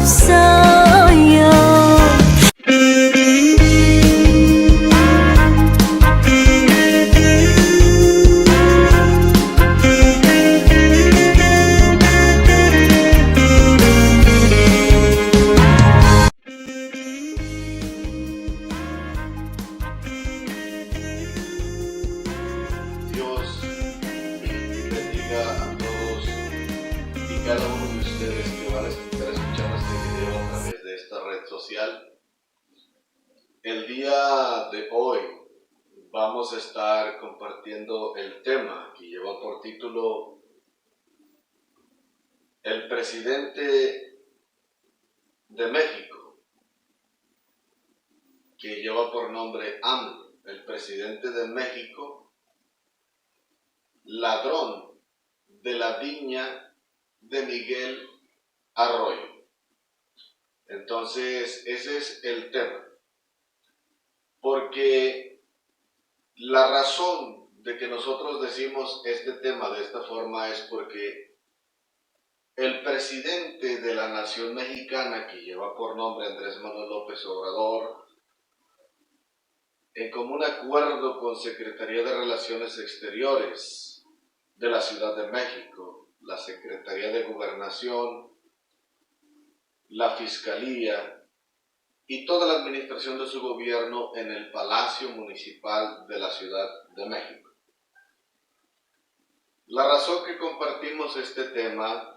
saya. Dios bendiga a todos y cada uno de ustedes que van a estar escuchando este video a través de esta red social. El día de hoy vamos a estar compartiendo el tema que lleva por título El presidente de México, que lleva por nombre AMLO, el presidente de México, ladrón de la viña de Miguel Arroyo. Entonces, ese es el tema. Porque la razón de que nosotros decimos este tema de esta forma es porque el presidente de la nación mexicana, que lleva por nombre Andrés Manuel López Obrador, en común acuerdo con Secretaría de Relaciones Exteriores de la Ciudad de México, la Secretaría de Gobernación, la Fiscalía y toda la administración de su gobierno en el Palacio Municipal de la Ciudad de México. La razón que compartimos este tema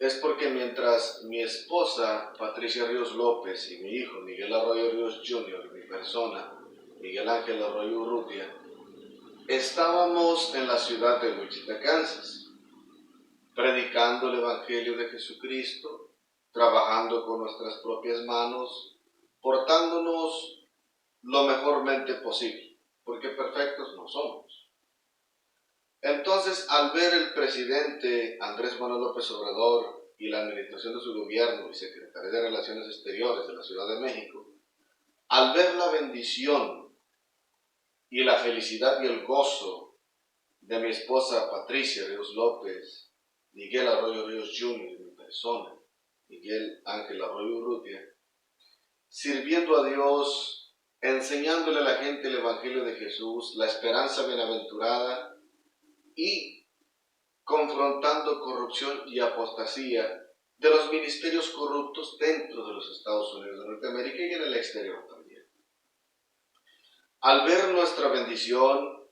es porque mientras mi esposa Patricia Ríos López y mi hijo Miguel Arroyo Ríos Jr. y mi persona Miguel Ángel Arroyo Urrutia estábamos en la ciudad de Wichita, Kansas, predicando el Evangelio de Jesucristo, trabajando con nuestras propias manos, portándonos lo mejormente posible, porque perfectos no somos. Entonces, al ver el presidente Andrés Manuel López Obrador y la administración de su gobierno y Secretaría de Relaciones Exteriores de la Ciudad de México, al ver la bendición y la felicidad y el gozo de mi esposa Patricia Ríos López, Miguel Arroyo Ríos Jr. y mi persona, Miguel Ángel Arroyo Urrutia, sirviendo a Dios, enseñándole a la gente el Evangelio de Jesús, la esperanza bienaventurada, y confrontando corrupción y apostasía de los ministerios corruptos dentro de los Estados Unidos de Norteamérica y en el exterior también. Al ver nuestra bendición,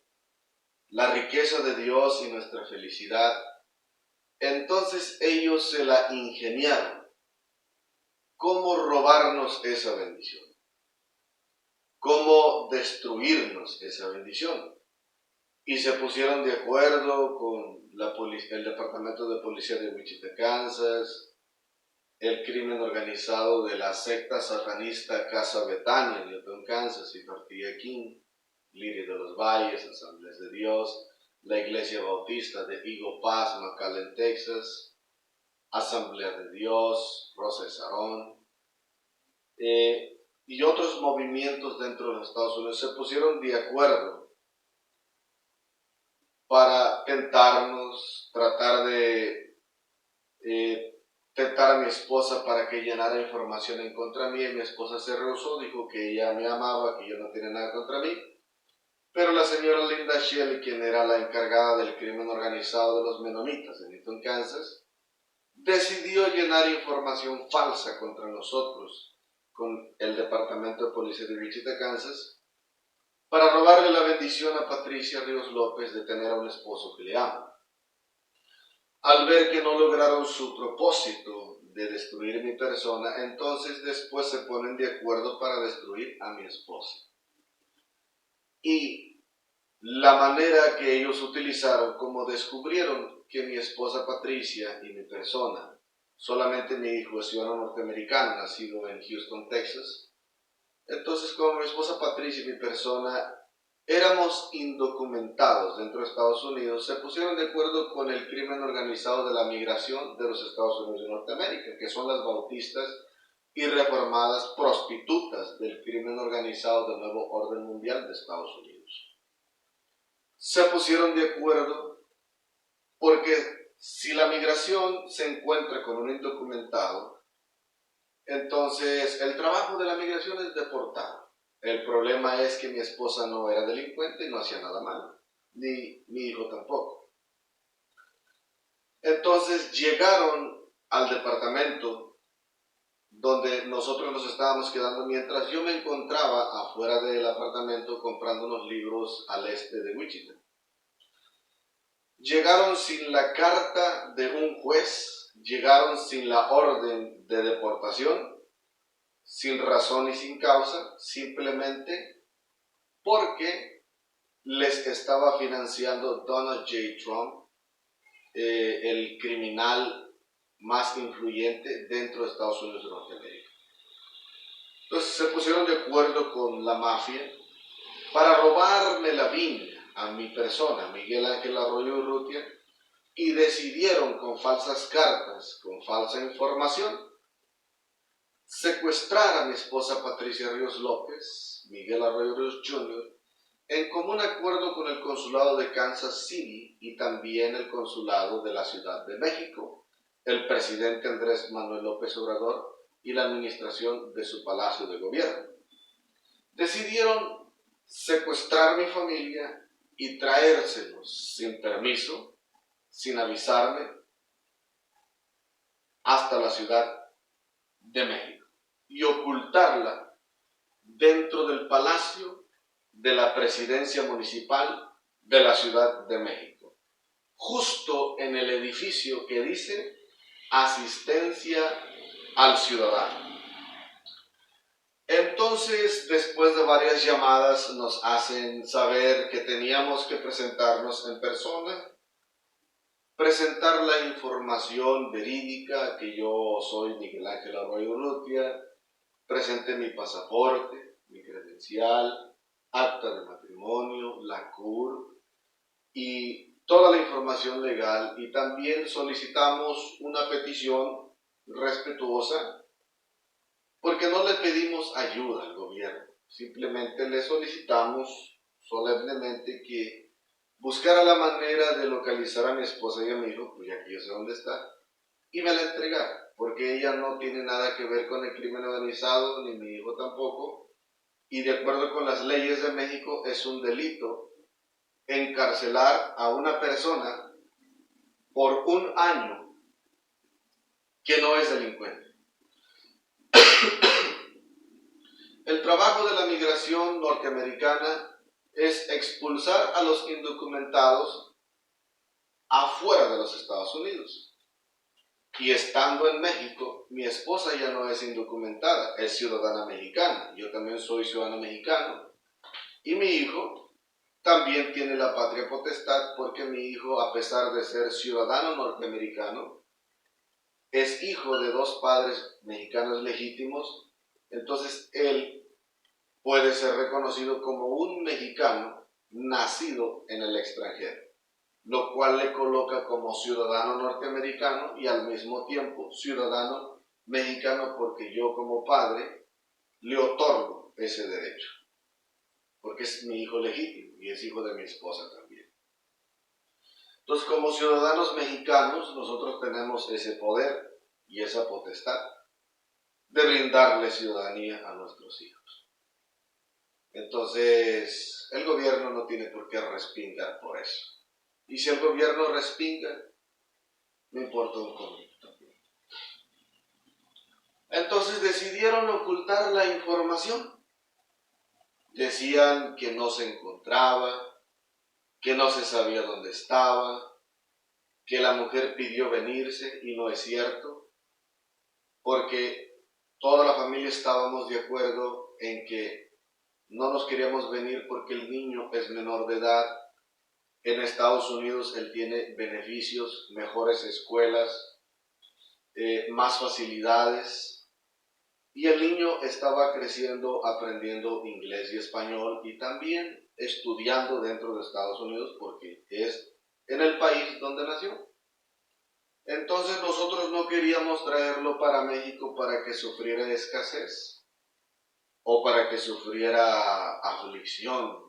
la riqueza de Dios y nuestra felicidad, entonces ellos se la ingeniaron. ¿Cómo robarnos esa bendición? ¿Cómo destruirnos esa bendición? Y se pusieron de acuerdo con el Departamento de Policía de Wichita, Kansas, el crimen organizado de la secta satanista Casa Betania en Newton, Kansas, y Tortilla King, Liria de los Valles, Asambleas de Dios, la Iglesia Bautista de Eagle Pass, McAllen, Texas, Asamblea de Dios, Rosa de Sarón, y otros movimientos dentro de los Estados Unidos se pusieron de acuerdo para tentarnos, tratar de tentar a mi esposa para que llenara información en contra mí. Mi esposa se rehusó, dijo que ella me amaba, que yo no tenía nada contra mí. Pero la señora Linda Shelley, quien era la encargada del crimen organizado de los menonitas de Newton, Kansas, decidió llenar información falsa contra nosotros con el Departamento de Policía de Wichita, Kansas, para robarle la bendición a Patricia Ríos López de tener a un esposo que le ama. Al ver que no lograron su propósito de destruir mi persona, entonces después se ponen de acuerdo para destruir a mi esposa. Y la manera que ellos utilizaron, como descubrieron que mi esposa Patricia y mi persona, solamente mi hijo es ciudadano norteamericano, nacido en Houston, Texas, entonces, como mi esposa Patricia y mi persona éramos indocumentados dentro de Estados Unidos, se pusieron de acuerdo con el crimen organizado de la migración de los Estados Unidos de Norteamérica, que son las bautistas y reformadas prostitutas del crimen organizado del nuevo orden mundial de Estados Unidos. Se pusieron de acuerdo porque si la migración se encuentra con un indocumentado, entonces el trabajo de la migración es deportar. El problema es que mi esposa no era delincuente y no hacía nada malo, ni mi hijo tampoco. Entonces llegaron al departamento donde nosotros nos estábamos quedando mientras yo me encontraba afuera del apartamento comprando unos libros al este de Wichita. Llegaron sin la carta de un juez, llegaron sin la orden de deportación, sin razón y sin causa, simplemente porque les estaba financiando Donald J. Trump, el criminal más influyente dentro de Estados Unidos de Norteamérica. Entonces se pusieron de acuerdo con la mafia para robarme la viña a mi persona, Miguel Ángel Arroyo Urrutia, y decidieron con falsas cartas, con falsa información, secuestrar a mi esposa Patricia Ríos López, Miguel Arroyo Ríos Jr., en común acuerdo con el consulado de Kansas City y también el consulado de la Ciudad de México, el presidente Andrés Manuel López Obrador y la administración de su palacio de gobierno. Decidieron secuestrar mi familia y traérselos sin permiso, sin avisarme, hasta la Ciudad de México y ocultarla dentro del palacio de la presidencia municipal de la Ciudad de México, justo en el edificio que dice Asistencia al Ciudadano. Entonces, después de varias llamadas, nos hacen saber que teníamos que presentarnos en persona, presentar la información verídica, que yo soy Miguel Ángel Arroyo Urrutia, presenté mi pasaporte, mi credencial, acta de matrimonio, la CUR y toda la información legal, y también solicitamos una petición respetuosa porque no le pedimos ayuda al gobierno, simplemente le solicitamos solemnemente que buscara la manera de localizar a mi esposa y a mi hijo, pues aquí yo sé dónde está, y me la entregara, porque ella no tiene nada que ver con el crimen organizado, ni mi hijo tampoco, y de acuerdo con las leyes de México es un delito encarcelar a una persona por un año que no es delincuente. El trabajo de la migración norteamericana es expulsar a los indocumentados afuera de los Estados Unidos. Y estando en México, mi esposa ya no es indocumentada, es ciudadana mexicana. Yo también soy ciudadano mexicano. Y mi hijo también tiene la patria potestad porque mi hijo, a pesar de ser ciudadano norteamericano, es hijo de dos padres mexicanos legítimos. Entonces él puede ser reconocido como un mexicano nacido en el extranjero, lo cual le coloca como ciudadano norteamericano y al mismo tiempo ciudadano mexicano, porque yo como padre le otorgo ese derecho, porque es mi hijo legítimo y es hijo de mi esposa también. Entonces, como ciudadanos mexicanos, nosotros tenemos ese poder y esa potestad de brindarle ciudadanía a nuestros hijos. Entonces, el gobierno no tiene por qué respingar por eso. Y si el gobierno respinga, no importa un comino también. Entonces decidieron ocultar la información. Decían que no se encontraba, que no se sabía dónde estaba, que la mujer pidió venirse, y no es cierto, porque toda la familia estábamos de acuerdo en que no nos queríamos venir porque el niño es menor de edad. En Estados Unidos él tiene beneficios, mejores escuelas, más facilidades, y el niño estaba creciendo, aprendiendo inglés y español y también estudiando dentro de Estados Unidos porque es en el país donde nació. Entonces nosotros no queríamos traerlo para México para que sufriera escasez o para que sufriera aflicción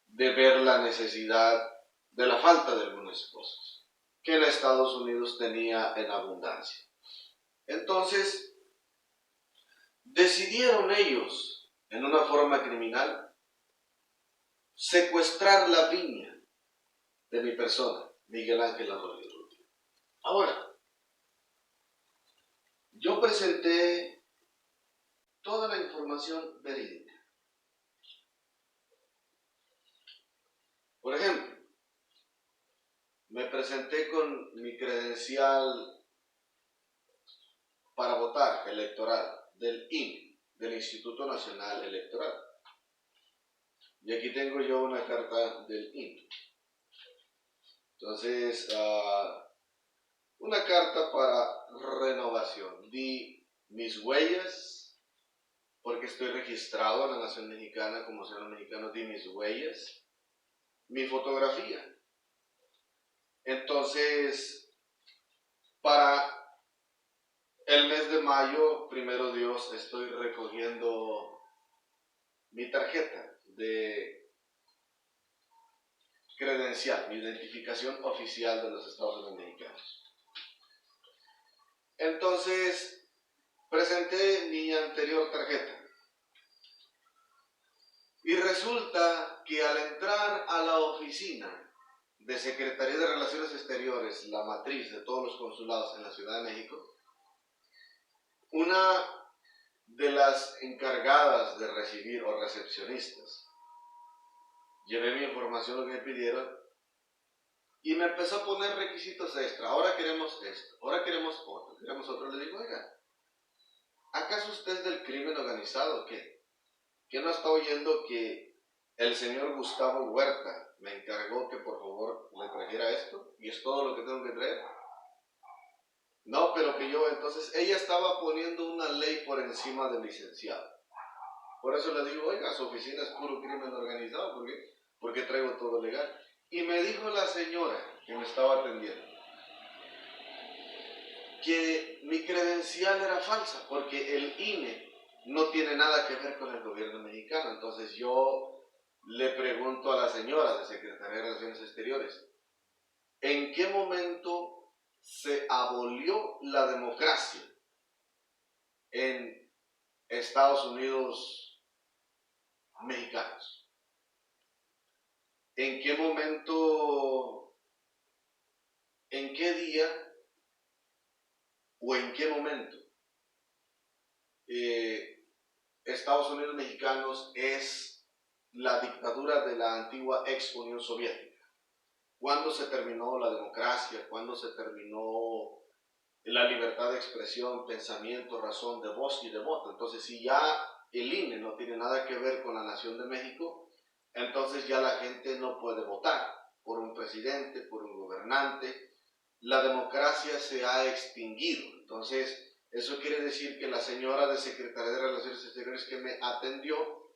de ver la necesidad de la falta de algunas cosas. que en Estados Unidos tenía en abundancia. Entonces, decidieron ellos, en una forma criminal, secuestrar la viña de mi persona, Miguel Ángel Arroyo Urrutia. Ahora, yo presenté toda la información verídica. Por ejemplo, me presenté con mi credencial para votar electoral del INE, del Instituto Nacional Electoral. Y aquí tengo yo una carta del INE. Entonces, una carta para renovación. Di mis huellas, porque estoy registrado en la Nación Mexicana como ciudadano mexicano, di mis huellas, mi fotografía. Entonces, para el mes de mayo, primero Dios, estoy recogiendo mi tarjeta de credencial, mi identificación oficial de los Estados Unidos mexicanos. Entonces, presenté mi anterior tarjeta. Y resulta que al entrar a la oficina de Secretaría de Relaciones Exteriores, la matriz de todos los consulados en la Ciudad de México, una de las encargadas de recibir o recepcionistas, llevé mi información, lo que me pidieron, y me empezó a poner requisitos extra. Ahora queremos esto, ahora queremos otro, queremos otro. Le digo, oiga, ¿acaso usted es del crimen organizado o qué? ¿Qué no está oyendo que el señor Gustavo Huerta me encargó que por favor le trajera esto? ¿Y es todo lo que tengo que traer? No, pero que yo, entonces, ella estaba poniendo una ley por encima del licenciado. Por eso le digo, oiga, su oficina es puro crimen organizado, ¿por qué? Porque traigo todo legal. Y me dijo la señora que me estaba atendiendo que mi credencial era falsa, porque el INE no tiene nada que ver con el gobierno mexicano. Entonces yo le pregunto a la señora de Secretaría de Relaciones Exteriores, ¿en qué momento se abolió la democracia en Estados Unidos mexicanos? ¿En qué momento, en qué día o en qué momento Estados Unidos mexicanos es la dictadura de la antigua ex Unión Soviética? ¿Cuándo se terminó la democracia? ¿Cuándo se terminó la libertad de expresión, pensamiento, razón, de voz y de voto? Entonces, si ya el INE no tiene nada que ver con la nación de México, entonces ya la gente no puede votar por un presidente, por un gobernante. La democracia se ha extinguido. Entonces, eso quiere decir que la señora de Secretaría de Relaciones Exteriores que me atendió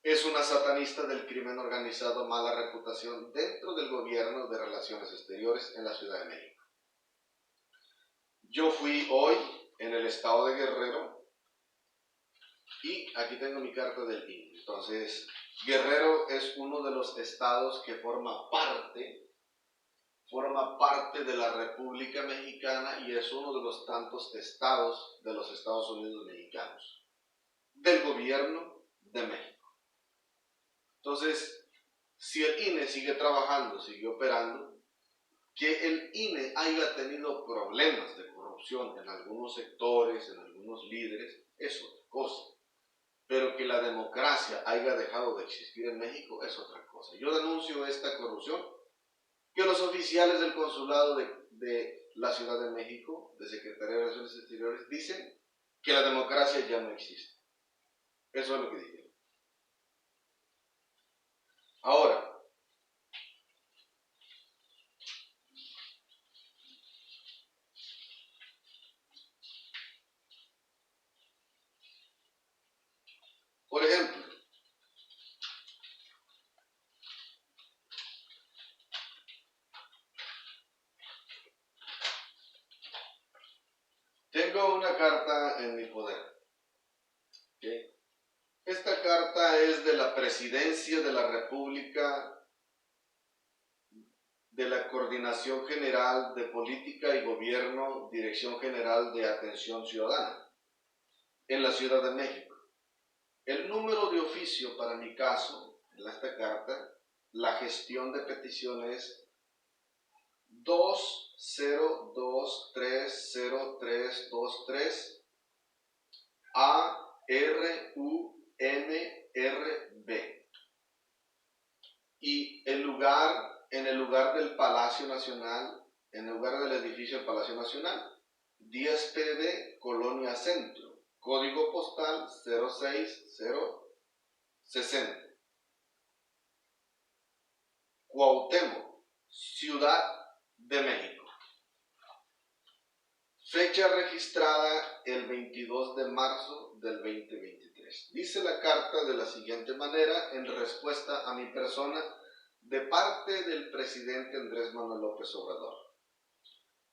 es una satanista del crimen organizado, mala reputación dentro del gobierno de Relaciones Exteriores en la Ciudad de México. Yo fui hoy en el estado de Guerrero y aquí tengo mi carta del INE. Entonces, Guerrero es uno de los estados que forma parte de la República Mexicana y es uno de los tantos estados de los Estados Unidos mexicanos, del gobierno de México. Entonces, si el INE sigue trabajando, sigue operando, que el INE haya tenido problemas de corrupción en algunos sectores, en algunos líderes, es otra cosa. Pero que la democracia haya dejado de existir en México es otra cosa. Yo denuncio esta corrupción, que los oficiales del consulado de la Ciudad de México, de Secretaría de Relaciones Exteriores, dicen que la democracia ya no existe. Eso es lo que dijeron. Ahora, por ejemplo, tengo una carta en mi poder. ¿Okay? Esta carta es de la Presidencia de la República de la Coordinación General de Política y Gobierno, Dirección General de Atención Ciudadana, en la Ciudad de México. El número de oficio para mi caso, en esta carta, la gestión de peticiones 202302323 ARUNRB. Y en el lugar del Palacio Nacional, en el lugar del edificio del Palacio Nacional, 10 PB, Colonia Centro, código postal 06060. Cuauhtémoc, Ciudad de México. Fecha registrada el 22 de marzo del 2023. Dice la carta de la siguiente manera en respuesta a mi persona de parte del presidente Andrés Manuel López Obrador.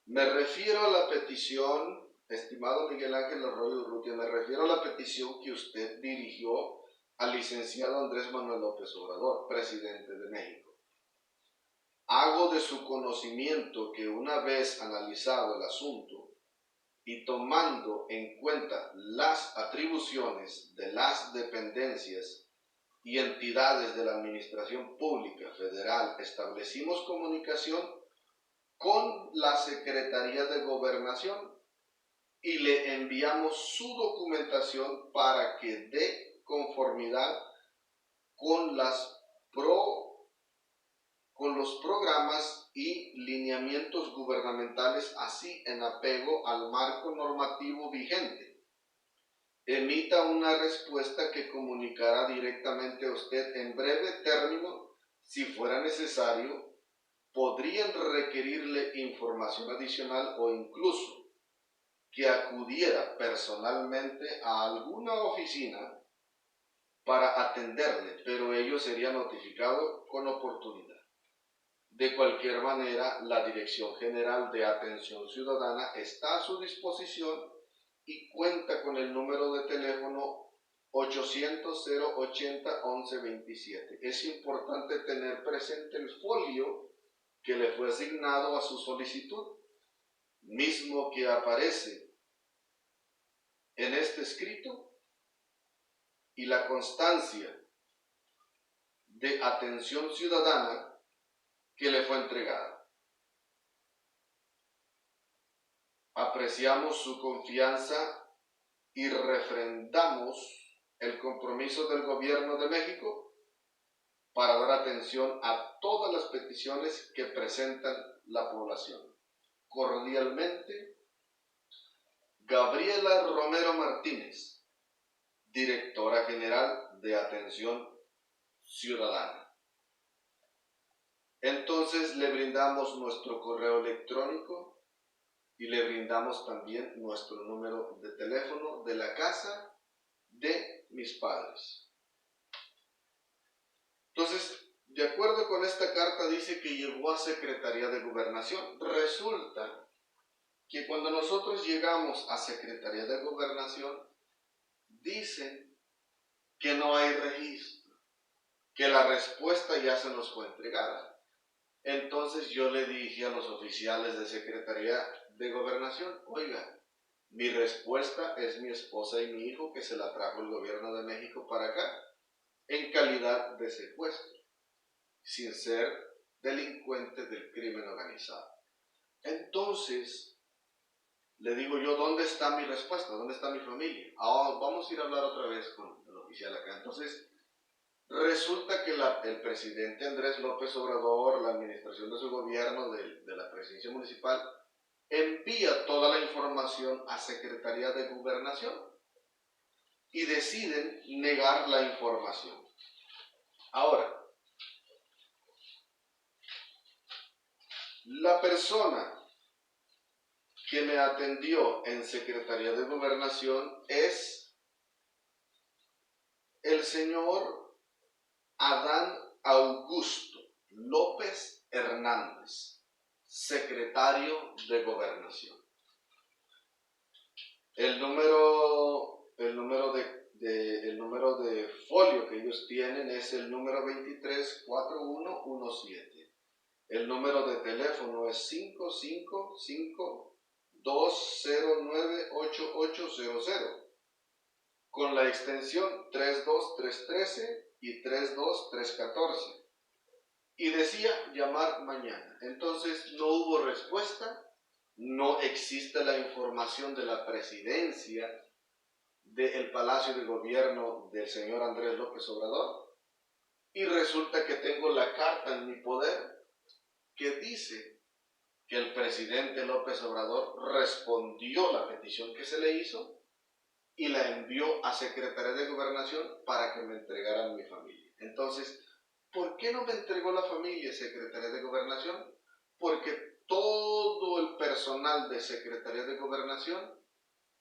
Me refiero a la petición, estimado Miguel Ángel Arroyo Urrutia, me refiero a la petición que usted dirigió al licenciado Andrés Manuel López Obrador, presidente de México. Hago de su conocimiento que una vez analizado el asunto, y tomando en cuenta las atribuciones de las dependencias y entidades de la Administración Pública Federal, establecimos comunicación con la Secretaría de Gobernación y le enviamos su documentación para que dé conformidad con los programas y lineamientos gubernamentales, así en apego al marco normativo vigente. Emita una respuesta que comunicará directamente a usted en breve término. Si fuera necesario, podrían requerirle información adicional o incluso que acudiera personalmente a alguna oficina para atenderle, pero ello sería notificado con oportunidad. De cualquier manera, la Dirección General de Atención Ciudadana está a su disposición y cuenta con el número de teléfono 800-080-1127. Es importante tener presente el folio que le fue asignado a su solicitud, mismo que aparece en este escrito, y la constancia de atención ciudadana que le fue entregada. Apreciamos su confianza y refrendamos el compromiso del Gobierno de México para dar atención a todas las peticiones que presentan la población. Cordialmente, Gabriela Romero Martínez, Directora General de Atención Ciudadana. Entonces le brindamos nuestro correo electrónico y le brindamos también nuestro número de teléfono de la casa de mis padres. Entonces, de acuerdo con esta carta, dice que llegó a Secretaría de Gobernación. Resulta que cuando nosotros llegamos a Secretaría de Gobernación, dicen que no hay registro, que la respuesta ya se nos fue entregada. Entonces yo le dije a los oficiales de Secretaría de Gobernación, oiga, mi respuesta es mi esposa y mi hijo que se la trajo el Gobierno de México para acá en calidad de secuestro, sin ser delincuentes del crimen organizado. Entonces le digo yo, ¿dónde está mi respuesta? ¿Dónde está mi familia? Vamos a ir a hablar otra vez con el oficial acá. Entonces resulta que el presidente Andrés López Obrador, la administración de su gobierno, de la presidencia municipal, envía toda la información a Secretaría de Gobernación y deciden negar la información. Ahora, la persona que me atendió en Secretaría de Gobernación es el señor Adán Augusto López Hernández, secretario de Gobernación. El número de folio que ellos tienen es el número 234117. El número de teléfono es 555-209-8800 con la extensión 32313 y 32314. Y decía llamar mañana. Entonces no hubo respuesta, no existe la información de la presidencia del Palacio de Gobierno del señor Andrés López Obrador. Y resulta que tengo la carta en mi poder que dice que el presidente López Obrador respondió la petición que se le hizo y la envió a Secretaría de Gobernación para que me entregaran mi familia. Entonces, ¿por qué no me entregó la familia Secretaría de Gobernación? Porque todo el personal de Secretaría de Gobernación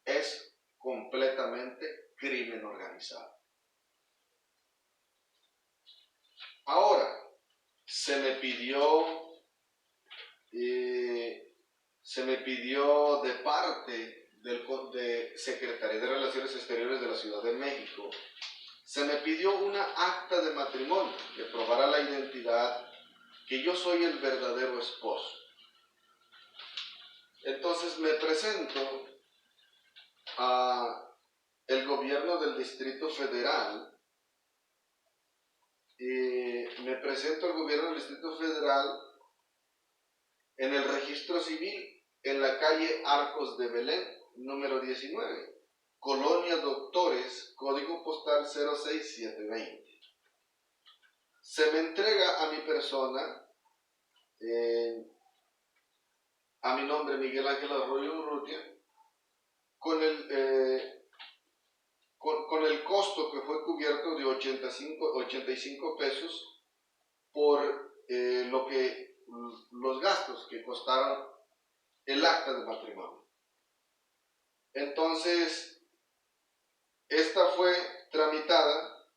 es completamente crimen organizado. Ahora, se me pidió de parte de Secretaría de Relaciones Exteriores de la Ciudad de México, se me pidió una acta de matrimonio que probara la identidad, que yo soy el verdadero esposo. Entonces me presento a el gobierno del Distrito Federal, en el registro civil, en la calle Arcos de Belén, número 19, Colonia Doctores, código postal 06720. Se me entrega a mi persona, a mi nombre Miguel Ángel Arroyo Urrutia, con el costo que fue cubierto de 85 pesos por los gastos que costaron el acta de matrimonio. Entonces, esta fue tramitada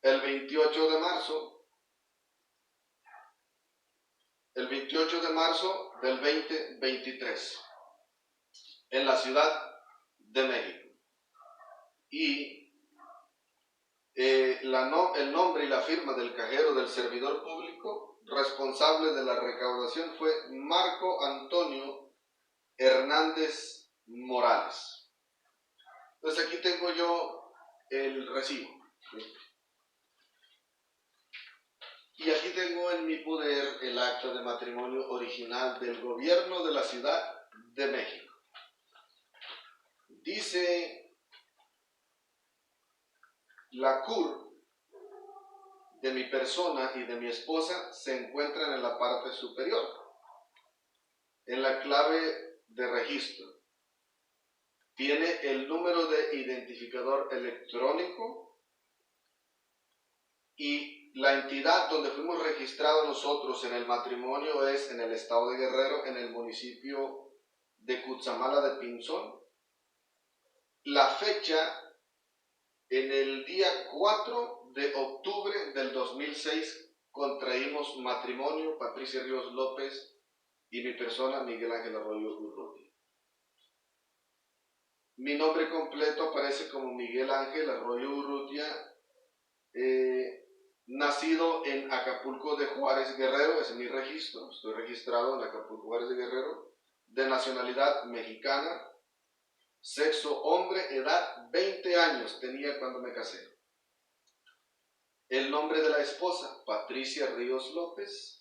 el 28 de marzo del 2023 en la Ciudad de México. Y el nombre y la firma del cajero del servidor público responsable de la recaudación fue Marco Antonio Hernández Morales. Entonces aquí tengo yo el recibo, ¿sí? Y aquí tengo en mi poder el acta de matrimonio original del gobierno de la Ciudad de México. Dice: la CUR de mi persona y de mi esposa se encuentran en la parte superior, en la clave de registro. Tiene el número de identificador electrónico y la entidad donde fuimos registrados nosotros en el matrimonio es en el estado de Guerrero, en el municipio de Cutzamala de Pinzón. La fecha: en el día 4 de octubre del 2006 contraímos matrimonio Patricia Ríos López y mi persona Miguel Ángel Arroyo Urrutia. Mi nombre completo aparece como Miguel Ángel Arroyo Urrutia, nacido en Acapulco de Juárez, Guerrero, es mi registro, estoy registrado en Acapulco, Juárez de Guerrero, de nacionalidad mexicana, sexo hombre, edad 20 años tenía cuando me casé. El nombre de la esposa, Patricia Ríos López.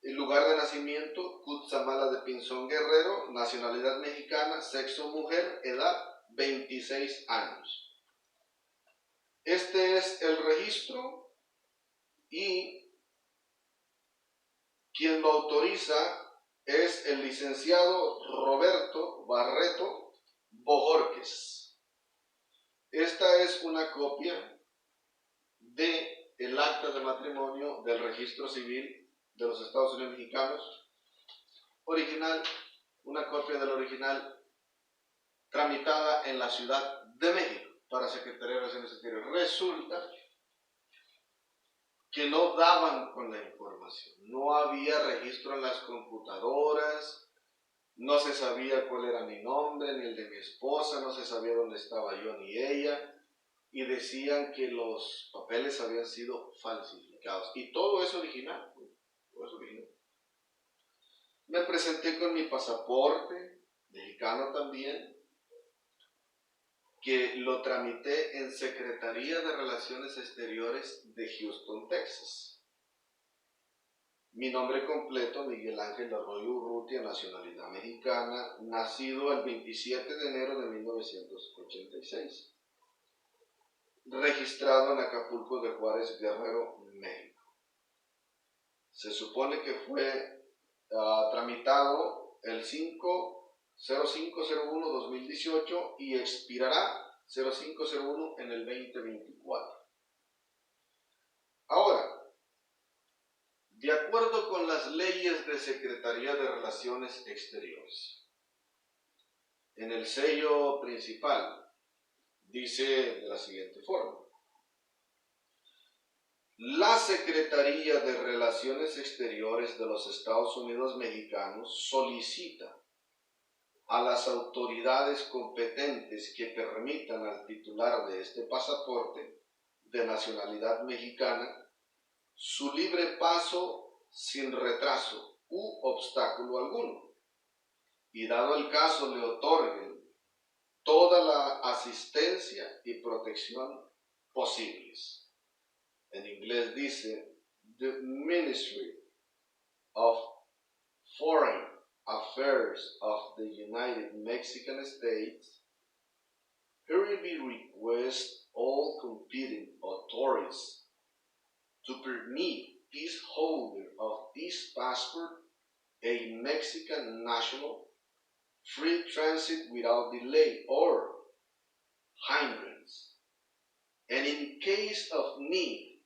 El lugar de nacimiento, Cutzamala de Pinzón, Guerrero. Nacionalidad mexicana, sexo mujer, edad 26 años. Este es el registro y quien lo autoriza es el licenciado Roberto Barreto Bojorquez. Esta es una copia del acta de matrimonio del registro civil de los Estados Unidos mexicanos, original, una copia del original tramitada en la Ciudad de México para Secretaría de Relaciones Exteriores. Resulta que no daban con la información, no había registro en las computadoras, no se sabía cuál era mi nombre ni el de mi esposa, no se sabía dónde estaba yo ni ella, y decían que los papeles habían sido falsificados. Y todo es original, todo es original. Me presenté con mi pasaporte, mexicano también, que lo tramité en Secretaría de Relaciones Exteriores de Houston, Texas. Mi nombre completo, Miguel Ángel Arroyo Urrutia, nacionalidad mexicana, nacido el 27 de enero de 1986. Registrado en Acapulco de Juárez, Guerrero, México. Se supone que fue tramitado el 05/01/2018 y expirará 05/01 en el 2024. Ahora, de acuerdo con las leyes de Secretaría de Relaciones Exteriores, en el sello principal dice de la siguiente forma: la Secretaría de Relaciones Exteriores de los Estados Unidos Mexicanos solicita a las autoridades competentes que permitan al titular de este pasaporte de nacionalidad mexicana su libre paso sin retraso u obstáculo alguno, y dado el caso le otorguen toda la asistencia y protección posibles. En inglés dice: the Ministry of Foreign Affairs of the United Mexican States hereby request all competent authorities to permit this holder of this passport, a Mexican national, free transit without delay or hindrance, and in case of need,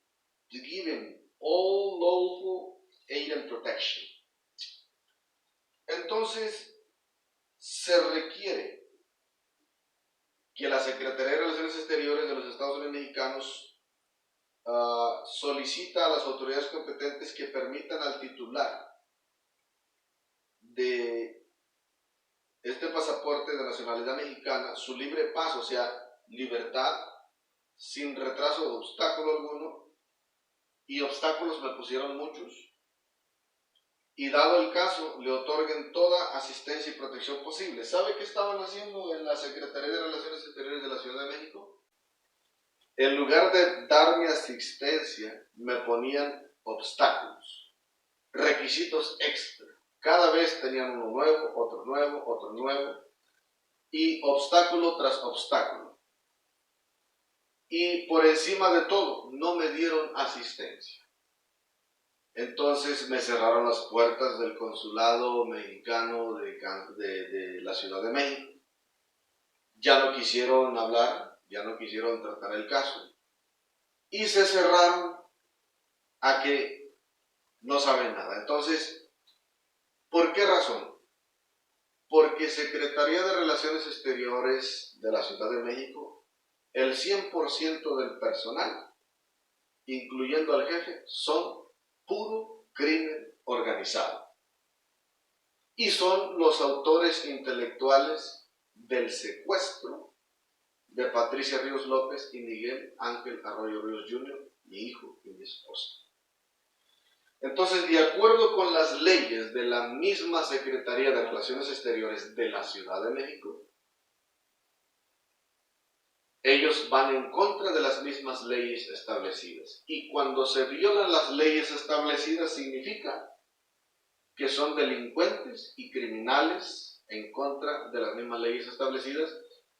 to give him all lawful aid and protection. Entonces, se requiere que la Secretaría de Relaciones Exteriores de los Estados Unidos Mexicanos solicita a las autoridades competentes que permitan al titular de este pasaporte de nacionalidad mexicana su libre paso, o sea, libertad, sin retraso o obstáculo alguno, y obstáculos me pusieron muchos, y dado el caso, le otorguen toda asistencia y protección posible. ¿Sabe qué estaban haciendo en la Secretaría de Relaciones Exteriores de la Ciudad de México? En lugar de darme asistencia, me ponían obstáculos, requisitos extra. Cada vez tenían uno nuevo, otro nuevo, y obstáculo tras obstáculo. Y por encima de todo, no me dieron asistencia. Entonces me cerraron las puertas del consulado mexicano de la Ciudad de México. Ya no quisieron hablar, ya no quisieron tratar el caso. Y se cerraron a que no saben nada. Entonces, ¿por qué razón? Porque Secretaría de Relaciones Exteriores de la Ciudad de México, el 100% del personal, incluyendo al jefe, son puro crimen organizado. Y son los autores intelectuales del secuestro de Patricia Ríos López y Miguel Ángel Arroyo Ríos Jr., mi hijo y mi esposa. Entonces, de acuerdo con las leyes de la misma Secretaría de Relaciones Exteriores de la Ciudad de México, ellos van en contra de las mismas leyes establecidas. Y cuando se violan las leyes establecidas, significa que son delincuentes y criminales en contra de las mismas leyes establecidas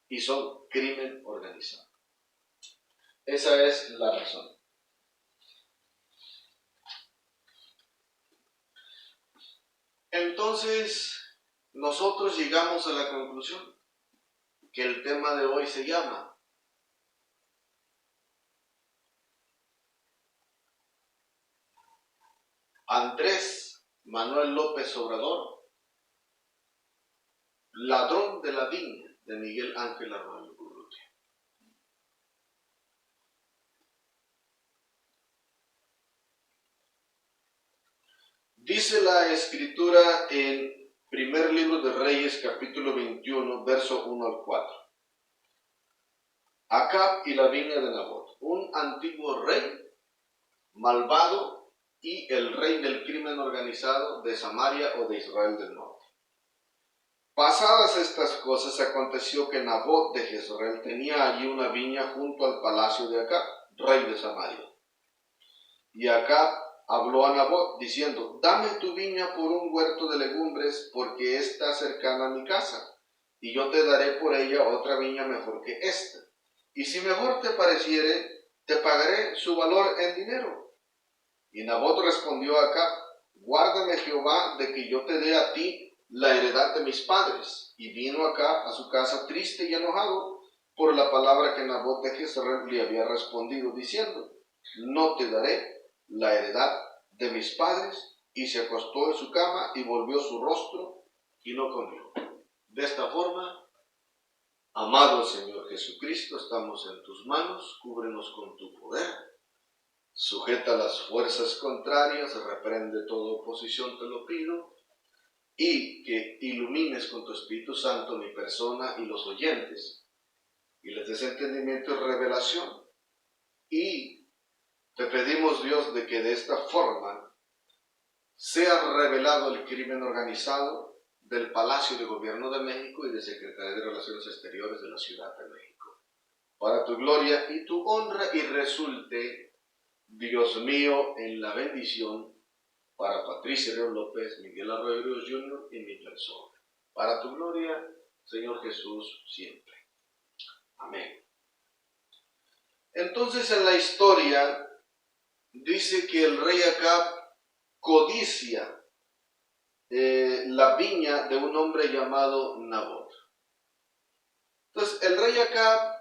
y son crimen organizado. Esa es la razón. Entonces, nosotros llegamos a la conclusión que el tema de hoy se llama Andrés Manuel López Obrador, ladrón de la viña de Miguel Ángel Arroyo Urrutia. Dice la Escritura en primer libro de Reyes, capítulo 21, verso 1 al 4. Acab y la viña de Nabot, un antiguo rey malvado y el rey del crimen organizado de Samaria o de Israel del norte. Pasadas estas cosas, aconteció que Nabot de Jezreel tenía allí una viña junto al palacio de Acab, rey de Samaria. Y Acab habló a Nabot, diciendo: dame tu viña por un huerto de legumbres, porque está cercana a mi casa, y yo te daré por ella otra viña mejor que esta. Y si mejor te pareciere, te pagaré su valor en dinero. Y Nabot respondió a Acab: guárdame Jehová de que yo te dé a ti la heredad de mis padres. Y vino Acab a su casa triste y enojado por la palabra que Nabot de Jezreel le había respondido, diciendo: no te daré la heredad de mis padres. Y se acostó en su cama y volvió su rostro y no comió. De esta forma, amado Señor Jesucristo, estamos en tus manos, cúbrenos con tu poder, sujeta las fuerzas contrarias, reprende toda oposición, te lo pido, y que ilumines con tu Espíritu Santo mi persona y los oyentes, y les des entendimiento y revelación. Y te pedimos, Dios, de que de esta forma sea revelado el crimen organizado del Palacio de Gobierno de México y de Secretaría de Relaciones Exteriores de la Ciudad de México, para tu gloria y tu honra, y resulte, Dios mío, en la bendición para Patricia Ríos López, Miguel Arroyo Ríos Jr. y mi persona. Para tu gloria, Señor Jesús, siempre. Amén. Entonces, en la historia dice que el rey Acab codicia la viña de un hombre llamado Nabot. Entonces, el rey Acab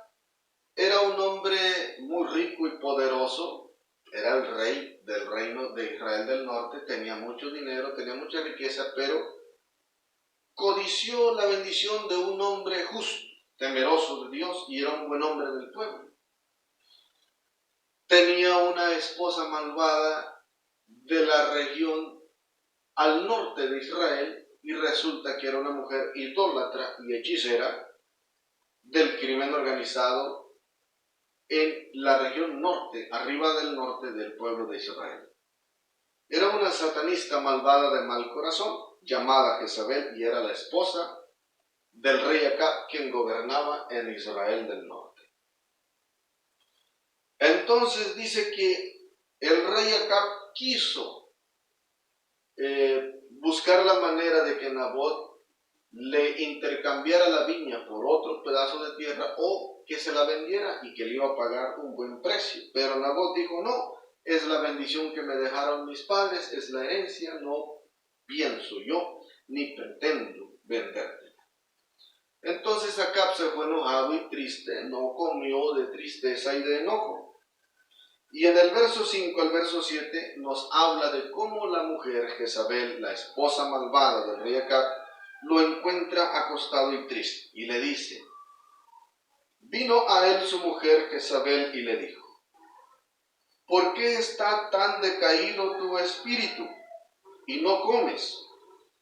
era un hombre muy rico y poderoso, era el rey del reino de Israel del norte, tenía mucho dinero, tenía mucha riqueza, pero codició la bendición de un hombre justo, temeroso de Dios, y era un buen hombre del pueblo. Tenía una esposa malvada de la región al norte de Israel, y resulta que era una mujer idólatra y hechicera del crimen organizado en la región norte, arriba del norte del pueblo de Israel. Era una satanista malvada de mal corazón, llamada Jezabel, y era la esposa del rey Acab, quien gobernaba en Israel del norte. Entonces dice que el rey Acab quiso buscar la manera de que Nabot le intercambiara la viña por otro pedazo de tierra, o que se la vendiera y que le iba a pagar un buen precio. Pero Nabot dijo: no, es la bendición que me dejaron mis padres, es la herencia, no pienso yo ni pretendo venderte. Entonces Acab se fue enojado y triste, no comió de tristeza y de enojo. Y en el verso 5 al verso 7 nos habla de cómo la mujer Jezabel, la esposa malvada del rey Acab, lo encuentra acostado y triste, y le dice: vino a él su mujer Jezabel y le dijo: ¿por qué está tan decaído tu espíritu y no comes?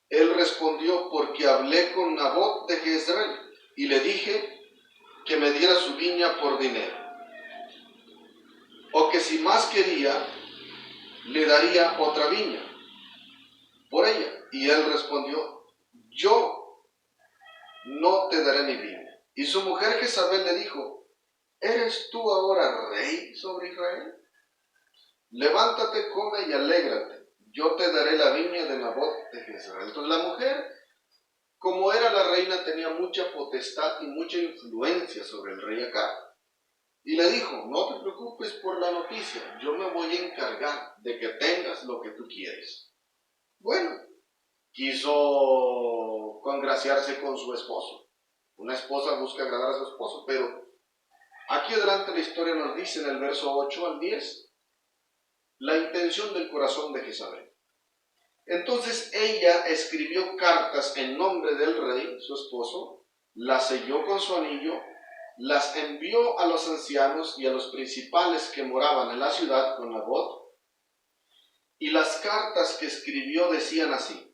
Él respondió: porque hablé con Nabot de Jezreel y le dije que me diera su viña por dinero, o que si más quería, le daría otra viña por ella. Y él respondió: yo no te daré mi viña. Y su mujer Jezabel le dijo: ¿eres tú ahora rey sobre Israel? Levántate, come y alégrate, yo te daré la viña de Nabot de Jezreel. Entonces la mujer, como era la reina, tenía mucha potestad y mucha influencia sobre el rey Acab. Y le dijo: no te preocupes por la noticia, yo me voy a encargar de que tengas lo que tú quieres. Bueno, quiso congraciarse con su esposo. Una esposa busca agradar a su esposo, pero aquí adelante la historia nos dice en el verso 8 al 10 la intención del corazón de Jezabel. Entonces ella escribió cartas en nombre del rey, su esposo, las selló con su anillo, las envió a los ancianos y a los principales que moraban en la ciudad con Nabot, y las cartas que escribió decían así: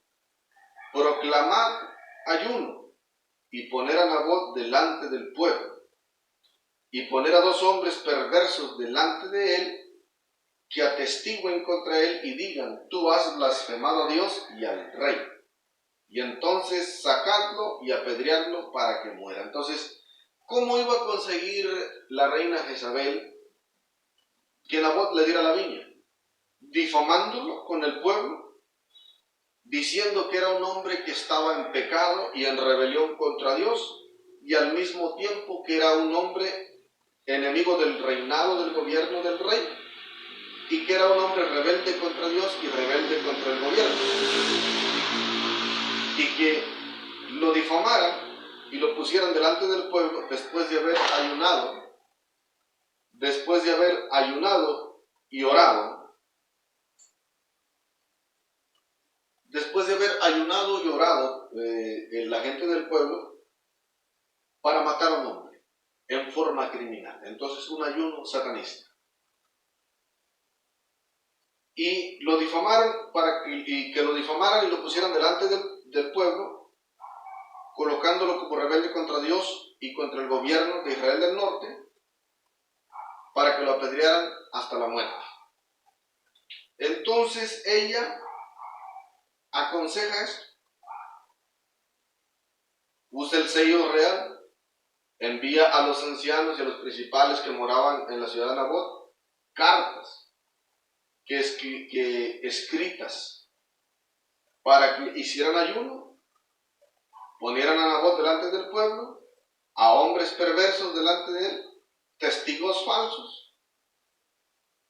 proclamad ayuno y poner a Nabot delante del pueblo, y poner a 2 hombres perversos delante de él, que atestiguen contra él y digan, tú has blasfemado a Dios y al rey. Y entonces sacadlo y apedreadlo para que muera. Entonces, ¿cómo iba a conseguir la reina Jezabel que Nabot le diera la viña? Difamándolo con el pueblo, diciendo que era un hombre que estaba en pecado y en rebelión contra Dios, y al mismo tiempo que era un hombre enemigo del reinado, del gobierno del rey, y que era un hombre rebelde contra Dios y rebelde contra el gobierno. Y que lo difamaran y lo pusieran delante del pueblo después de haber ayunado y orado, la gente del pueblo para matar a un hombre en forma criminal. Entonces, un ayuno satanista. Y lo difamaron que lo difamaran y lo pusieran delante del pueblo, colocándolo como rebelde contra Dios y contra el gobierno de Israel del norte, para que lo apedrearan hasta la muerte. Entonces ella aconseja esto. Usa el sello real, envía a los ancianos y a los principales que moraban en la ciudad de Nabot cartas escritas para que hicieran ayuno, ponieran a Nabot delante del pueblo, a hombres perversos delante de él, testigos falsos,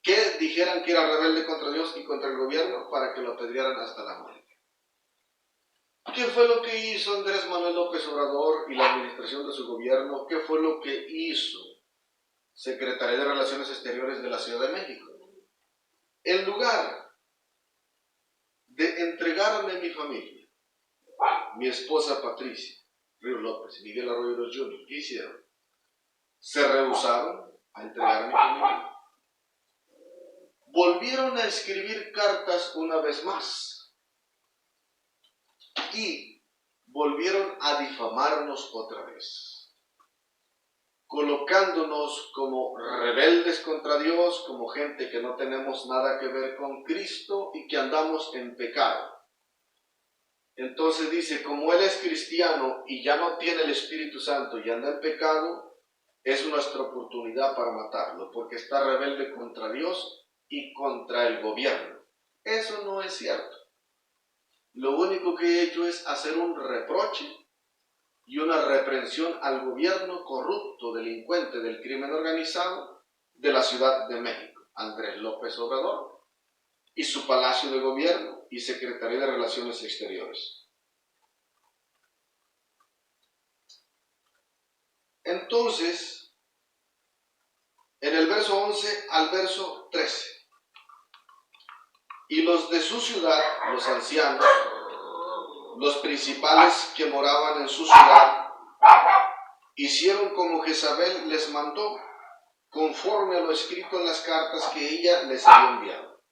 que dijeran que era rebelde contra Dios y contra el gobierno para que lo apedrearan hasta la muerte. ¿Qué fue lo que hizo Andrés Manuel López Obrador y la administración de su gobierno? ¿Qué fue lo que hizo Secretaría de Relaciones Exteriores de la Ciudad de México? En lugar de entregarme mi familia, mi esposa Patricia Ríos López y Miguel Arroyo Ríos Jr., ¿qué hicieron? Se rehusaron a entregar mi familia. Volvieron a escribir cartas una vez más y volvieron a difamarnos otra vez, colocándonos como rebeldes contra Dios, como gente que no tenemos nada que ver con Cristo y que andamos en pecado. Entonces dice, como él es cristiano y ya no tiene el Espíritu Santo y anda en pecado, es nuestra oportunidad para matarlo, porque está rebelde contra Dios y contra el gobierno. Eso no es cierto. Lo único que he hecho es hacer un reproche y una reprensión al gobierno corrupto, delincuente del crimen organizado de la Ciudad de México, Andrés López Obrador, y su Palacio de Gobierno y Secretaría de Relaciones Exteriores. Entonces, en el verso 11 al verso 13, y los de su ciudad, los ancianos, los principales que moraban en su ciudad, hicieron como Jezabel les mandó, conforme a lo escrito en las cartas que ella les había enviado.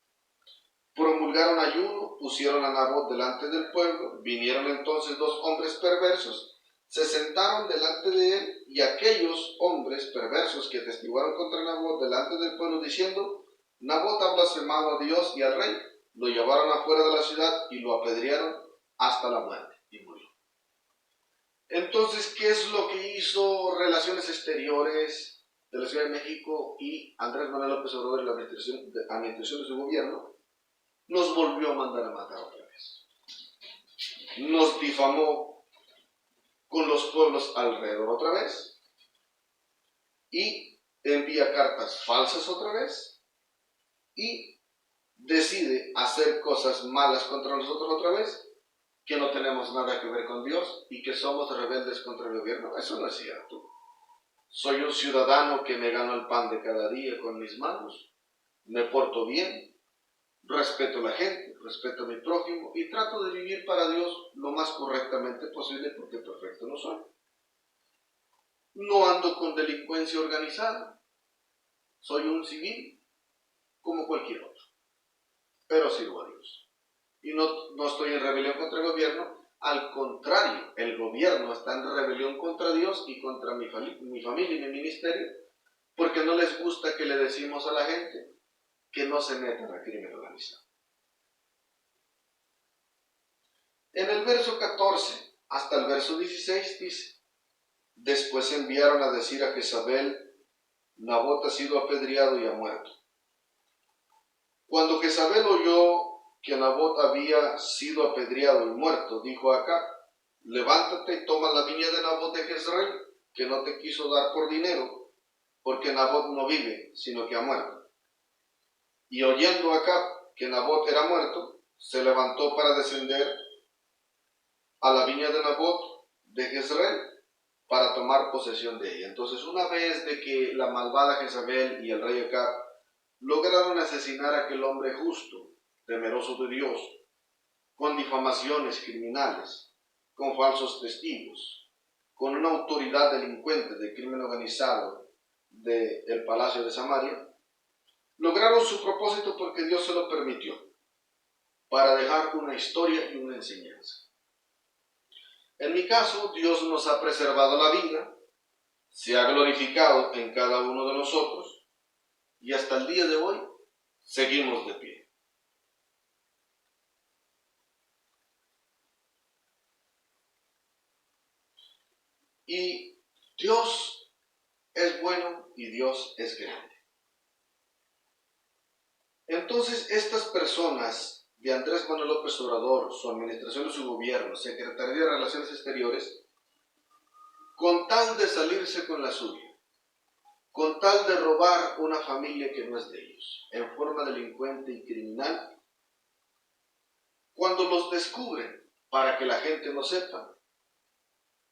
Promulgaron ayuno, pusieron a Nabot delante del pueblo, vinieron entonces dos hombres perversos, se sentaron delante de él, y aquellos hombres perversos que testiguaron contra Nabot delante del pueblo, diciendo, Nabot ha blasfemado a Dios y al rey, lo llevaron afuera de la ciudad y lo apedrearon hasta la muerte, y murió. Entonces, ¿qué es lo que hizo Relaciones Exteriores de la Ciudad de México y Andrés Manuel López Obrador y la administración de su gobierno? Nos volvió a mandar a matar otra vez. Nos difamó con los pueblos alrededor otra vez y envía cartas falsas otra vez y decide hacer cosas malas contra nosotros otra vez, que no tenemos nada que ver con Dios y que somos rebeldes contra el gobierno. Eso no es cierto. Soy un ciudadano que me gano el pan de cada día con mis manos, me porto bien, respeto a la gente, respeto a mi prójimo y trato de vivir para Dios lo más correctamente posible, porque perfecto no soy. No ando con delincuencia organizada, soy un civil como cualquier otro, pero sirvo a Dios. Y no estoy en rebelión contra el gobierno, al contrario, el gobierno está en rebelión contra Dios y contra mi familia y mi ministerio, porque no les gusta que le decimos a la gente que no se metan al crimen organizado. En el verso 14 hasta el verso 16 dice: después enviaron a decir a Jezabel: Nabot ha sido apedreado y ha muerto. Cuando Jezabel oyó que Nabot había sido apedreado y muerto, dijo a Acab: levántate y toma la viña de Nabot de Jezreel, que no te quiso dar por dinero, porque Nabot no vive, sino que ha muerto. Y oyendo Acab que Nabot era muerto, se levantó para descender a la viña de Nabot de Jezreel para tomar posesión de ella. Entonces, una vez de que la malvada Jezabel y el rey Acab lograron asesinar a aquel hombre justo, temeroso de Dios, con difamaciones criminales, con falsos testigos, con una autoridad delincuente del crimen organizado del palacio de Samaria, lograron su propósito porque Dios se lo permitió, para dejar una historia y una enseñanza. En mi caso, Dios nos ha preservado la vida, se ha glorificado en cada uno de nosotros, y hasta el día de hoy seguimos de pie. Y Dios es bueno y Dios es grande. Entonces, estas personas de Andrés Manuel López Obrador, su administración y su gobierno, Secretaría de Relaciones Exteriores, con tal de salirse con la suya, con tal de robar una familia que no es de ellos, en forma delincuente y criminal, cuando los descubren, para que la gente no sepa,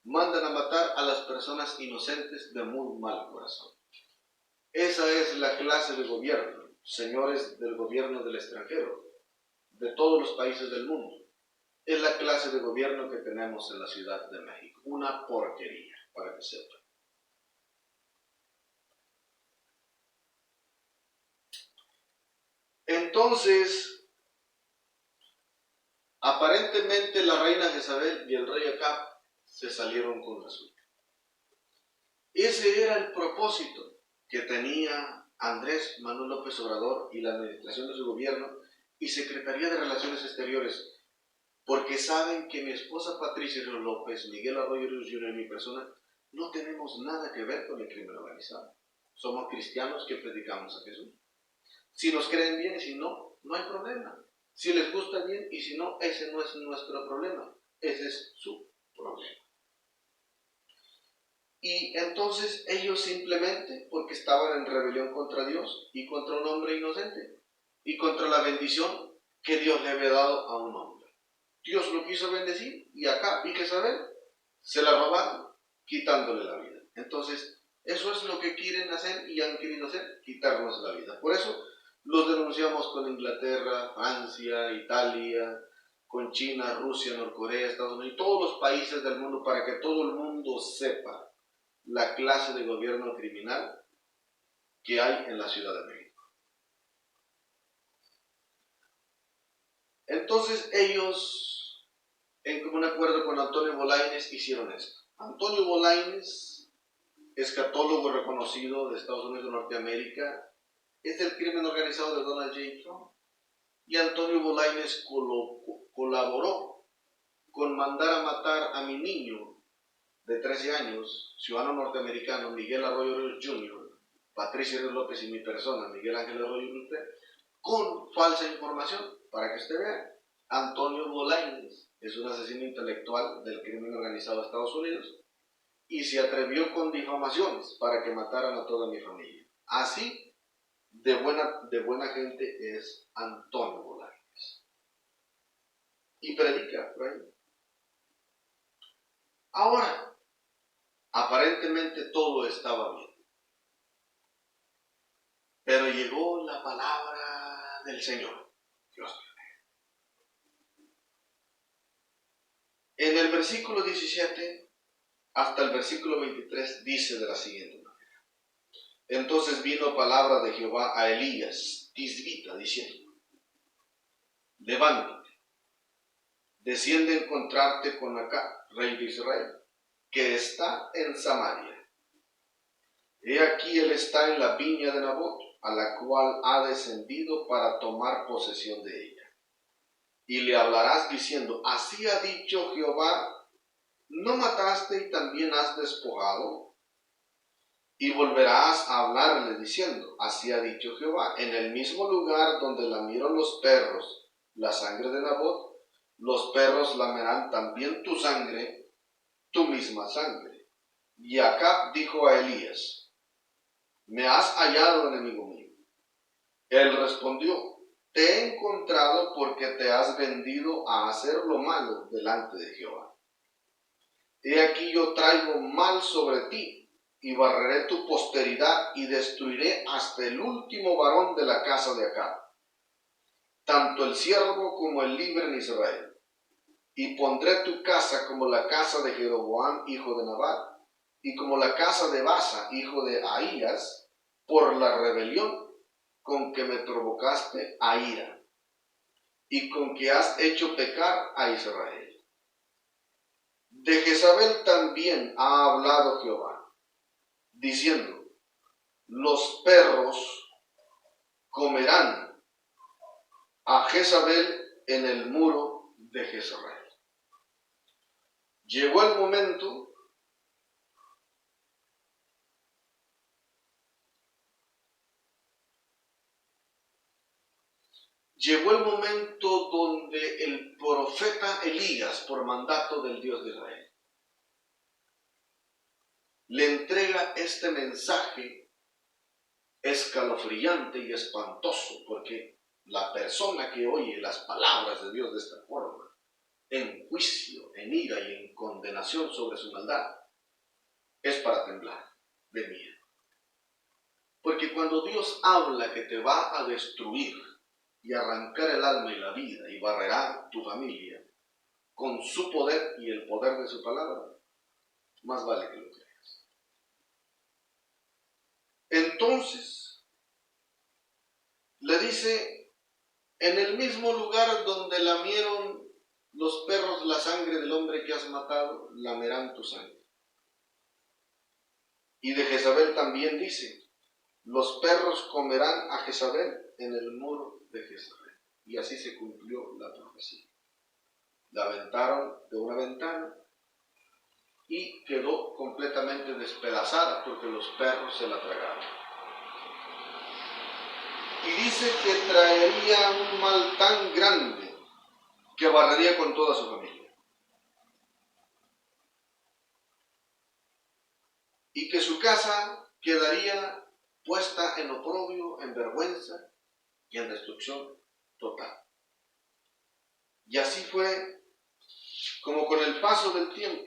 mandan a matar a las personas inocentes de muy mal corazón. Esa es la clase de gobierno, señores del gobierno del extranjero, de todos los países del mundo. Es la clase de gobierno que tenemos en la Ciudad de México. Una porquería, para que sepan. Entonces, aparentemente la reina Jezabel y el rey Acab se salieron con la suya. Ese era el propósito que tenía Andrés Manuel López Obrador y la administración de su gobierno y Secretaría de Relaciones Exteriores, porque saben que mi esposa Patricia Ríos López, Miguel Arroyo Ríos Jr. y mi persona no tenemos nada que ver con el crimen organizado. Somos cristianos que predicamos a Jesús. Si nos creen bien y si no, no hay problema. Si les gusta bien y si no, ese no es nuestro problema. Ese es su problema. Y entonces ellos simplemente, porque estaban en rebelión contra Dios y contra un hombre inocente y contra la bendición que Dios le había dado a un hombre. Dios lo quiso bendecir y acá, y Jezabel, se la robaron quitándole la vida. Entonces, eso es lo que quieren hacer y han querido hacer, quitarnos la vida. Por eso los denunciamos con Inglaterra, Francia, Italia, con China, Rusia, Norcorea, Estados Unidos y todos los países del mundo, para que todo el mundo sepa la clase de gobierno criminal que hay en la Ciudad de México. Entonces ellos, en común acuerdo con Antonio Bolaños, hicieron esto. Antonio Bolaños, escatólogo reconocido de Estados Unidos de Norteamérica, es del crimen organizado de Donald J. Trump. Y Antonio Bolaños colaboró con mandar a matar a mi niño de 13 años, ciudadano norteamericano, Miguel Arroyo Ríos Jr., Patricia Ríos López y mi persona, Miguel Ángel Arroyo Ríos, con falsa información, para que usted vea. Antonio Bolaños es un asesino intelectual del crimen organizado de Estados Unidos y se atrevió con difamaciones para que mataran a toda mi familia. Así de buena gente es Antonio Bolaños. Y predica por ahí. Ahora, aparentemente todo estaba bien. Pero llegó la palabra del Señor. Dios mío. En el versículo 17 hasta el versículo 23 dice de la siguiente manera. Entonces vino palabra de Jehová a Elías, tisbita, diciendo: levántate, desciende a encontrarte con Acab, rey de Israel, que está en Samaria. He aquí él está en la viña de Nabot, a la cual ha descendido para tomar posesión de ella. Y le hablarás diciendo, así ha dicho Jehová, ¿no mataste y también has despojado? Y volverás a hablarle diciendo, así ha dicho Jehová, en el mismo lugar donde lamieron los perros la sangre de Nabot, los perros lamerán también tu sangre, tu misma sangre. Y Acab dijo a Elías, ¿me has hallado, enemigo mío? Él respondió, te he encontrado porque te has vendido a hacer lo malo delante de Jehová. He aquí yo traigo mal sobre ti, y barreré tu posteridad, y destruiré hasta el último varón de la casa de Acab, tanto el siervo como el libre en Israel. Y pondré tu casa como la casa de Jeroboam, hijo de Nabat, y como la casa de Basa, hijo de Ahías, por la rebelión con que me provocaste a ira, y con que has hecho pecar a Israel. De Jezabel también ha hablado Jehová, diciendo, los perros comerán a Jezabel en el muro de Jezreel. Llegó el momento donde el profeta Elías, por mandato del Dios de Israel, le entrega este mensaje escalofriante y espantoso, porque la persona que oye las palabras de Dios de esta forma, en juicio, en ira y en condenación sobre su maldad, es para temblar de miedo. Porque cuando Dios habla que te va a destruir y arrancar el alma y la vida y barrerá tu familia con su poder y el poder de su palabra, más vale que lo creas. Entonces, le dice, en el mismo lugar donde lamieron los perros la sangre del hombre que has matado, lamerán tu sangre. Y de Jezabel también dice, los perros comerán a Jezabel en el muro de Jezabel. Y así se cumplió la profecía. La aventaron de una ventana y quedó completamente despedazada porque los perros se la tragaron. Y dice que traería un mal tan grande que barrería con toda su familia. Y que su casa quedaría puesta en oprobio, en vergüenza y en destrucción total. Y así fue como con el paso del tiempo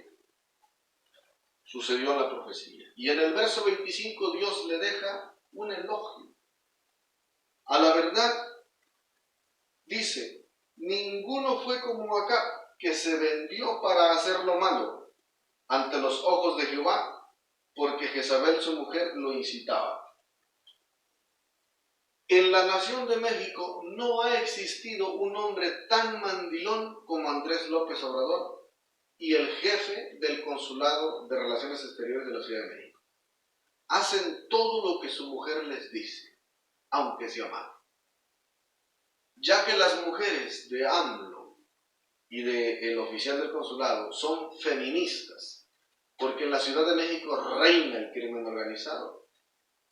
sucedió la profecía. Y en el verso 25 Dios le deja un elogio. A la verdad, dice, ninguno fue como Acab, que se vendió para hacer lo malo ante los ojos de Jehová, porque Jezabel su mujer lo incitaba. En la nación de México no ha existido un hombre tan mandilón como Andrés López Obrador y el jefe del Consulado de Relaciones Exteriores de la Ciudad de México. Hacen todo lo que su mujer les dice, aunque sea malo. Ya que las mujeres de AMLO y del oficial del consulado son feministas, porque en la Ciudad de México reina el crimen organizado,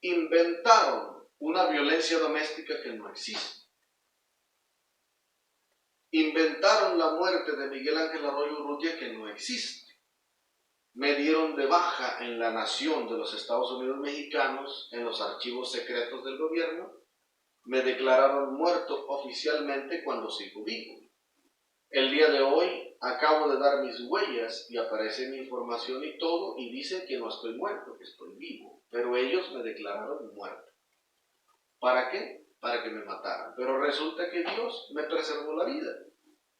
inventaron una violencia doméstica que no existe. Inventaron la muerte de Miguel Ángel Arroyo Urrutia que no existe. Me dieron de baja en la nación de los Estados Unidos mexicanos, en los archivos secretos del gobierno. Me declararon muerto oficialmente cuando sigo vivo. El día de hoy acabo de dar mis huellas y aparece mi información y todo, y dicen que no estoy muerto, que estoy vivo. Pero ellos me declararon muerto. ¿Para qué? Para que me mataran. Pero resulta que Dios me preservó la vida.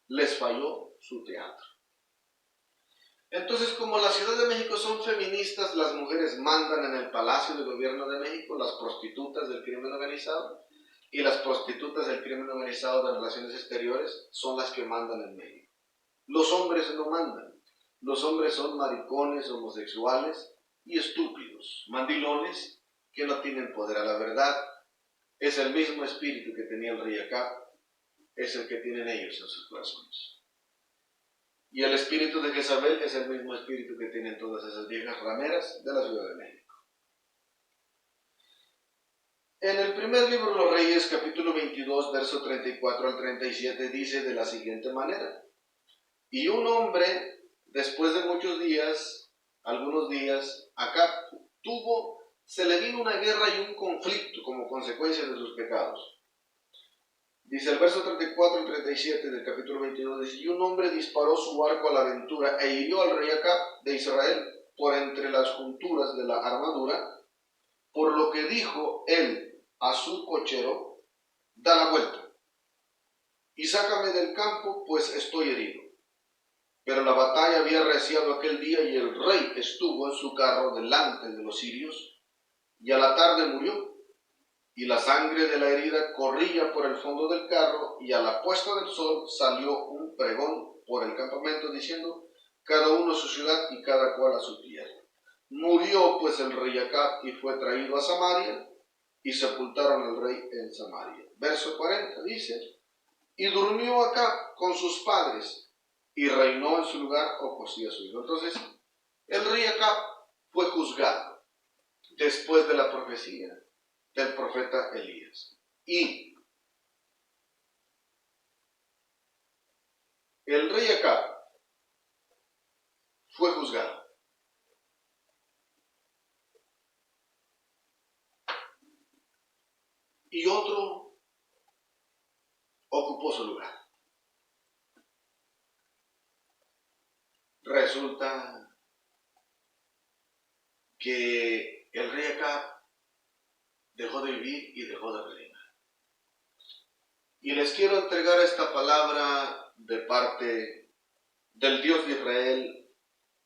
Les falló su teatro. Entonces, como la Ciudad de México son feministas, las mujeres mandan en el Palacio de Gobierno de México, las prostitutas del crimen organizado, y las prostitutas del crimen organizado de relaciones exteriores son las que mandan en México. Los hombres no mandan. Los hombres son maricones, homosexuales y estúpidos, mandilones que no tienen poder a la verdad, es el mismo espíritu que tenía el rey Acab, es el que tienen ellos en sus corazones. Y el espíritu de Jezabel es el mismo espíritu que tienen todas esas viejas rameras de la Ciudad de México. En el primer libro de los Reyes, capítulo 22, verso 34 al 37, dice de la siguiente manera: y un hombre, después de muchos días, algunos días, Acab se le vino una guerra y un conflicto como consecuencia de sus pecados. Dice el verso 34 y 37 del capítulo 22, dice: y un hombre disparó su arco a la aventura e hirió al rey Acab de Israel por entre las junturas de la armadura, por lo que dijo él a su cochero: da la vuelta y sácame del campo, pues estoy herido. Pero la batalla había arreciado aquel día y el rey estuvo en su carro delante de los sirios, y a la tarde murió, y la sangre de la herida corría por el fondo del carro, y a la puesta del sol salió un pregón por el campamento diciendo: cada uno a su ciudad y cada cual a su tierra. Murió pues el rey Acab y fue traído a Samaria, y sepultaron al rey en Samaria. Verso 40 dice: y durmió Acab con sus padres, y reinó en su lugar Ocosías su hijo. Entonces, el rey Acab fue juzgado después de la profecía del profeta Elías. Y el rey Acab fue juzgado. Y otro ocupó su lugar. Resulta que el rey Acab dejó de vivir y dejó de reinar. Y les quiero entregar esta palabra de parte del Dios de Israel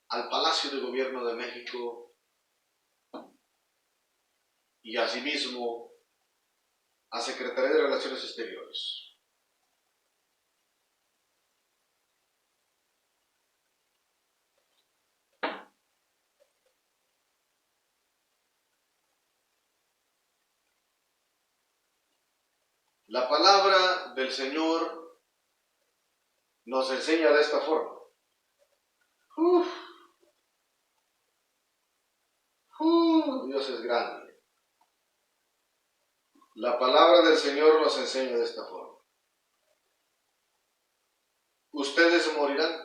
al Palacio de Gobierno de México y asimismo a Secretaría de Relaciones Exteriores. La palabra del Señor nos enseña de esta forma. Dios es grande. La palabra del Señor nos enseña de esta forma. Ustedes morirán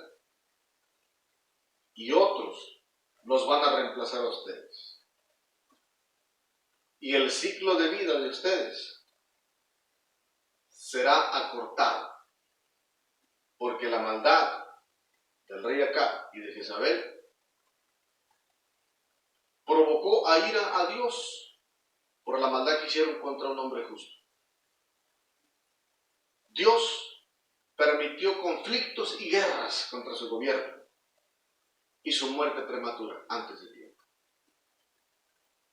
y otros los van a reemplazar a ustedes. Y el ciclo de vida de ustedes será acortado, porque la maldad del rey Acab y de Jezabel provocó a ira a Dios por la maldad que hicieron contra un hombre justo. Dios permitió conflictos y guerras contra su gobierno y su muerte prematura antes de tiempo.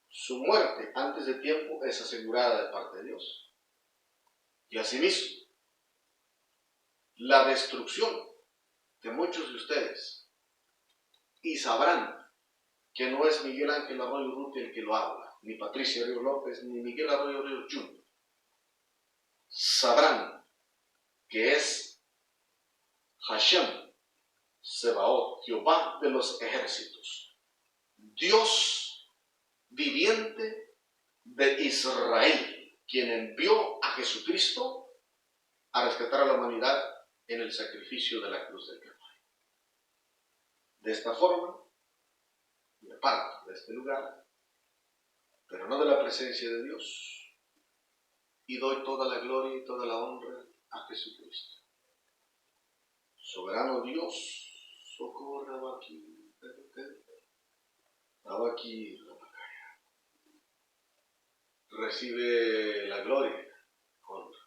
Su muerte antes de tiempo es asegurada de parte de Dios. Y asimismo, la destrucción de muchos de ustedes, y sabrán que no es Miguel Ángel Arroyo Urrutia el que lo habla, ni Patricia Ríos López, ni Miguel Arroyo Ríos Jr. Sabrán que es Hashem Sebaot, Jehová de los ejércitos, Dios viviente de Israel, quien envió a Jesucristo a rescatar a la humanidad en el sacrificio de la cruz del Calvario. De esta forma, me parto de este lugar, pero no de la presencia de Dios, y doy toda la gloria y toda la honra a Jesucristo. Soberano Dios, socorra aquí, recibe la gloria, honra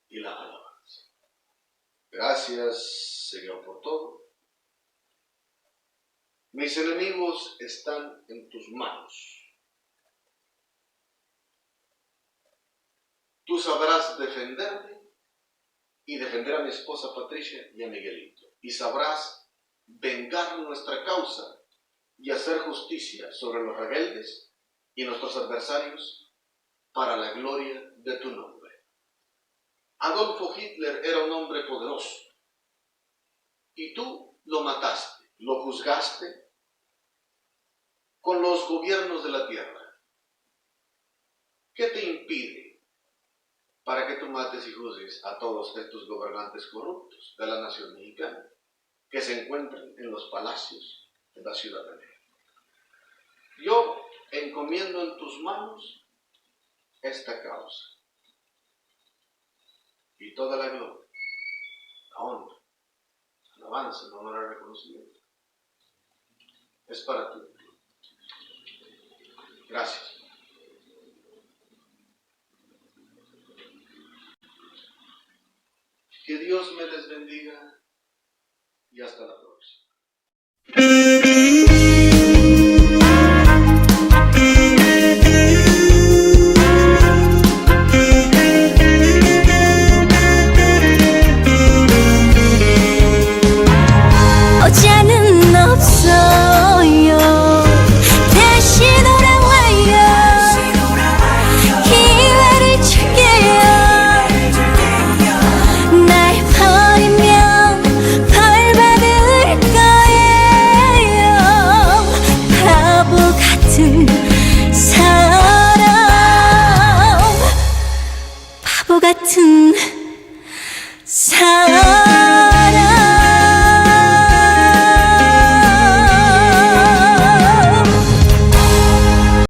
y la alabanza. Gracias, Señor, por todo. Mis enemigos están en tus manos. Tú sabrás defenderme y defender a mi esposa Patricia y a Miguelito. Y sabrás vengar nuestra causa y hacer justicia sobre los rebeldes y nuestros adversarios para la gloria Adolfo Hitler era un hombre poderoso y tú lo mataste, lo juzgaste con los gobiernos de la tierra. ¿Qué te impide para que tú mates y juzgues a todos estos gobernantes corruptos de la nación mexicana que se encuentran en los palacios de la ciudadanía? Yo encomiendo en tus manos esta causa y toda la gloria, la honra, la alabanza, el honor y el reconocimiento es para ti. Gracias. Que Dios me les bendiga y hasta la próxima.